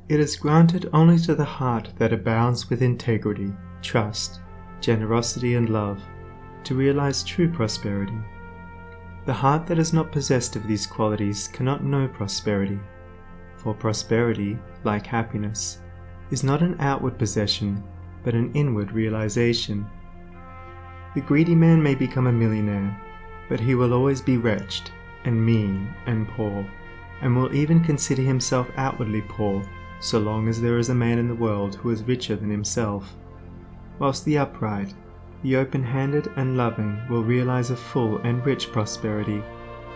It is granted only to the heart that abounds with integrity, trust, generosity, and love, to realize true prosperity. The heart that is not possessed of these qualities cannot know prosperity, for prosperity, like happiness, is not an outward possession, but an inward realization. The greedy man may become a millionaire, but he will always be wretched, and mean, and poor, and will even consider himself outwardly poor, so long as there is a man in the world who is richer than himself, whilst the upright, the open-handed and loving will realize a full and rich prosperity,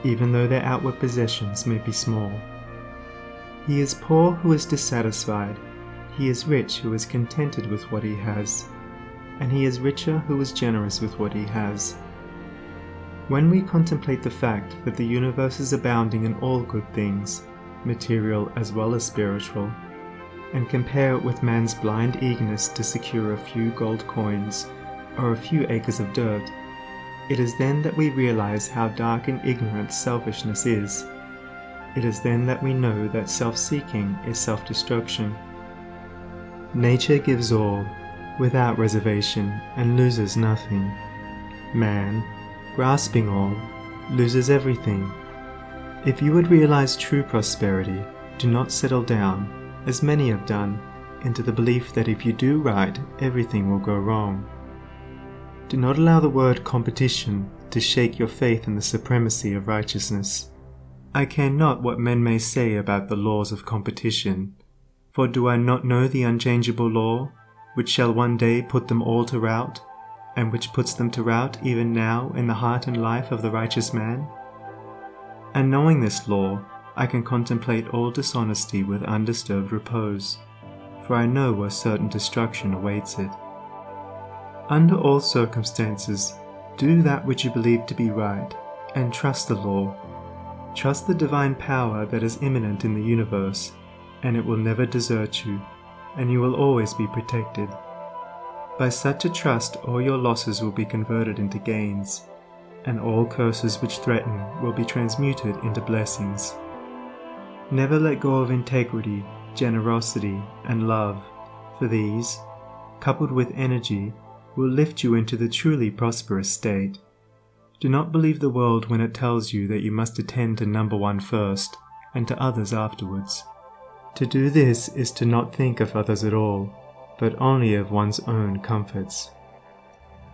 even though their outward possessions may be small. He is poor who is dissatisfied, he is rich who is contented with what he has, and he is richer who is generous with what he has. When we contemplate the fact that the universe is abounding in all good things, material as well as spiritual, and compare it with man's blind eagerness to secure a few gold coins or a few acres of dirt, it is then that we realize how dark and ignorant selfishness is. It is then that we know that self-seeking is self-destruction. Nature gives all, without reservation, and loses nothing. Man, grasping all, loses everything. If you would realize true prosperity, do not settle down, as many have done, into the belief that if you do right, everything will go wrong. Do not allow the word competition to shake your faith in the supremacy of righteousness. I care not what men may say about the laws of competition, for do I not know the unchangeable law, which shall one day put them all to rout, and which puts them to rout even now in the heart and life of the righteous man? And knowing this law, I can contemplate all dishonesty with undisturbed repose, for I know where certain destruction awaits it. Under all circumstances, do that which you believe to be right, and trust the law. Trust the divine power that is immanent in the universe, and it will never desert you, and you will always be protected. By such a trust all your losses will be converted into gains, and all curses which threaten will be transmuted into blessings. Never let go of integrity, generosity, and love, for these, coupled with energy, will lift you into the truly prosperous state. Do not believe the world when it tells you that you must attend to number one first, and to others afterwards. To do this is to not think of others at all, but only of one's own comforts.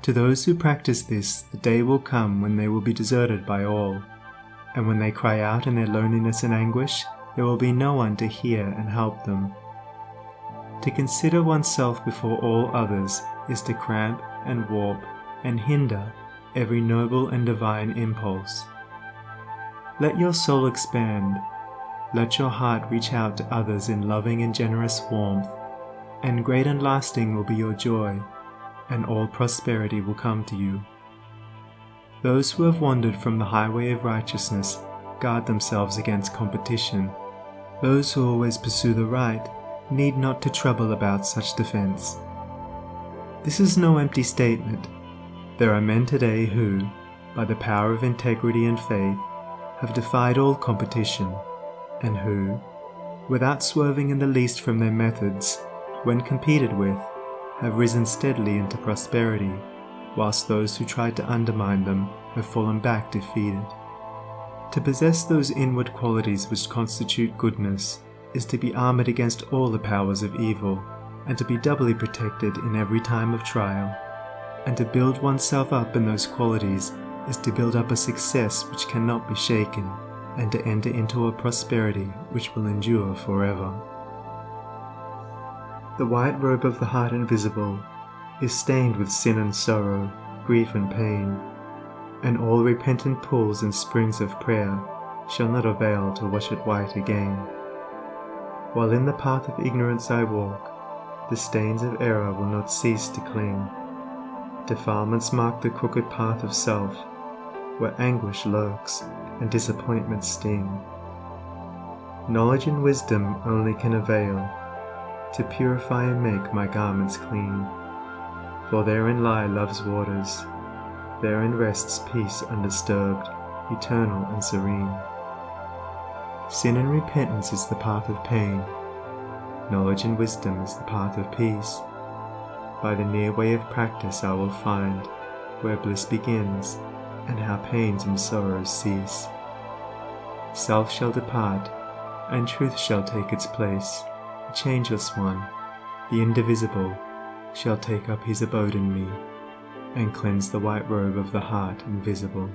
To those who practice this, the day will come when they will be deserted by all, and when they cry out in their loneliness and anguish, there will be no one to hear and help them. To consider oneself before all others is to cramp and warp and hinder every noble and divine impulse. Let your soul expand. Let your heart reach out to others in loving and generous warmth, and great and lasting will be your joy, and all prosperity will come to you. Those who have wandered from the highway of righteousness guard themselves against competition. Those who always pursue the right need not to trouble about such defense. This is no empty statement. There are men today who, by the power of integrity and faith, have defied all competition, and who, without swerving in the least from their methods, when competed with, have risen steadily into prosperity, whilst those who tried to undermine them have fallen back defeated. To possess those inward qualities which constitute goodness is to be armoured against all the powers of evil, and to be doubly protected in every time of trial. And to build oneself up in those qualities is to build up a success which cannot be shaken, and to enter into a prosperity which will endure forever. The white robe of the heart invisible is stained with sin and sorrow, grief and pain, and all repentant pools and springs of prayer shall not avail to wash it white again. While in the path of ignorance I walk, the stains of error will not cease to cling. Defilements mark the crooked path of self, where anguish lurks and disappointments sting. Knowledge and wisdom only can avail to purify and make my garments clean, for therein lie love's waters, therein rests peace undisturbed, eternal and serene. Sin and repentance is the path of pain, Knowledge and wisdom is the path of peace. By the near way of practice I will find where bliss begins, and how pains and sorrows cease. Self shall depart, and truth shall take its place. The changeless one, the indivisible, shall take up his abode in me, and cleanse the white robe of the heart invisible.